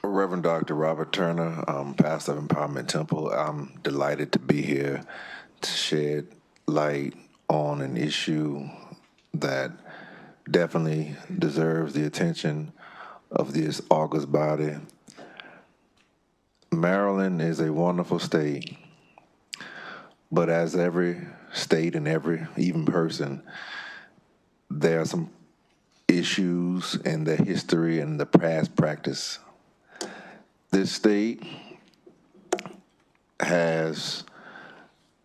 Rev Dr Robert Turner, pastor of Empowerment Temple. I'm delighted to be here to shed light on an issue that definitely deserves the attention of this august body. Maryland is a wonderful state, but as every state and every even person, there are some issues in the history and the past practice. This state has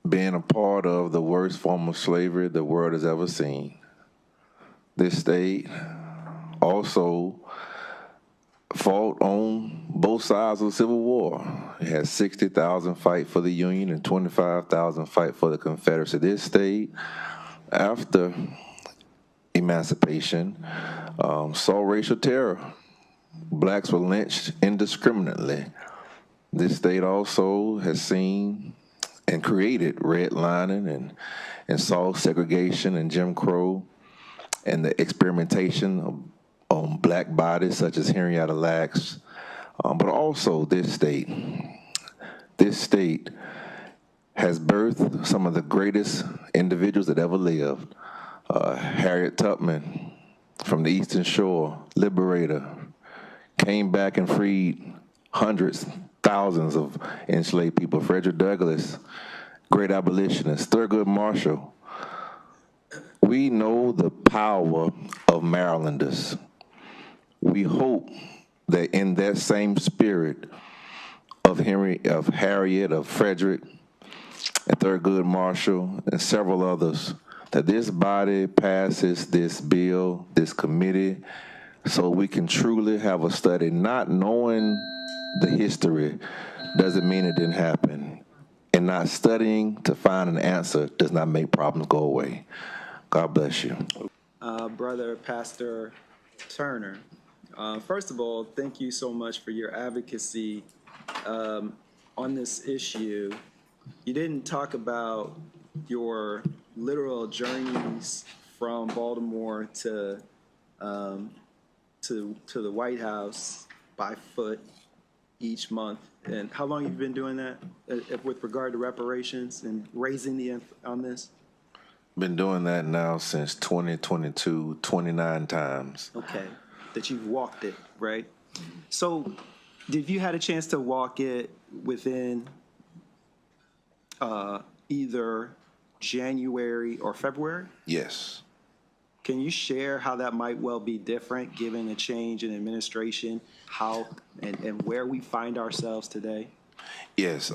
been a part of the worst form of slavery the world has ever seen. This state also fought on both sides of the Civil War. It had 60,000 fight for the Union and 25,000 fight for the Confederacy. This state, after emancipation, saw racial terror. Blacks were lynched indiscriminately. This state also has seen and created redlining and saw segregation and Jim Crow and the experimentation on black bodies such as Henrietta Lacks. But also this state has birthed some of the greatest individuals that ever lived. Harriet Tubman from the Eastern Shore, liberator, came back and freed hundreds, thousands of enslaved people. Frederick Douglass, great abolitionist. Thurgood Marshall. We know the power of Marylanders. We hope that in that same spirit of Harriet, of Frederick, and Thurgood Marshall, and several others, that this body passes this bill, this committee, so we can truly have a study. Not knowing the history doesn't mean it didn't happen. And not studying to find an answer does not make problems go away. God bless you. Brother Pastor Turner, first of all, thank you so much for your advocacy on this issue. You didn't talk about your literal journeys from Baltimore to the White House by foot each month. And how long have you been doing that with regard to reparations and raising the on this? Been doing that now since 2022, 29 times. Okay, that you've walked it, right? So did you had a chance to walk it within either January or February? Yes. Can you share how that might well be different given the change in administration, how and where we find ourselves today? Yes.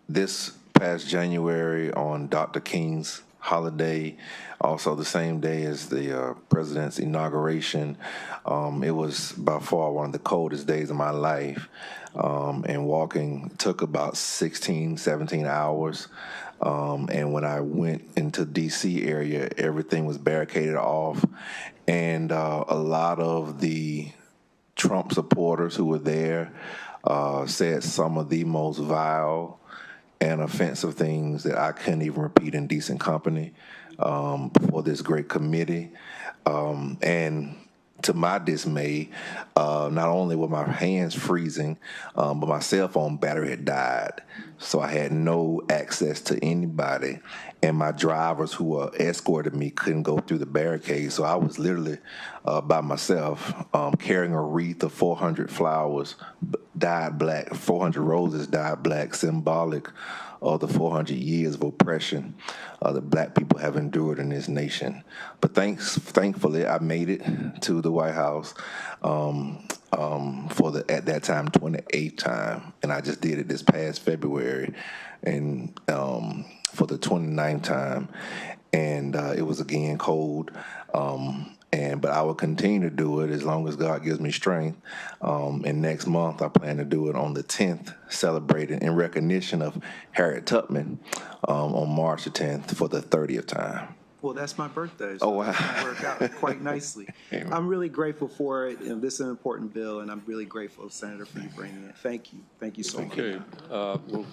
This past January on Dr. King's holiday, also the same day as the president's inauguration, it was by far one of the coldest days of my life. And walking took about 16, 17 hours. And when I went into D.C. area, everything was barricaded off. And a lot of the Trump supporters who were there said some of the most vile and offensive things that I couldn't even repeat in decent company for this great committee. And to my dismay, not only were my hands freezing, but my cell phone battery had died. So I had no access to anybody. And my drivers who escorted me couldn't go through the barricade. So I was literally by myself carrying a wreath of 400 flowers, dyed black, 400 roses dyed black, symbolic of the 400 years of oppression that black people have endured in this nation. But thankfully, I made it to the White House for the, at that time, 28th time. And I just did it this past February and for the 29th time. And it was again cold. But I will continue to do it as long as God gives me strength. And next month, I plan to do it on the 10th, celebrating in recognition of Harriet Tubman on March the 10th for the 30th time. Well, that's my birthday, so wow. That worked out quite nicely. Amen. I'm really grateful for it, and this is an important bill, and I'm really grateful, Senator, for you bringing it. Thank you. Thank you so much. Okay.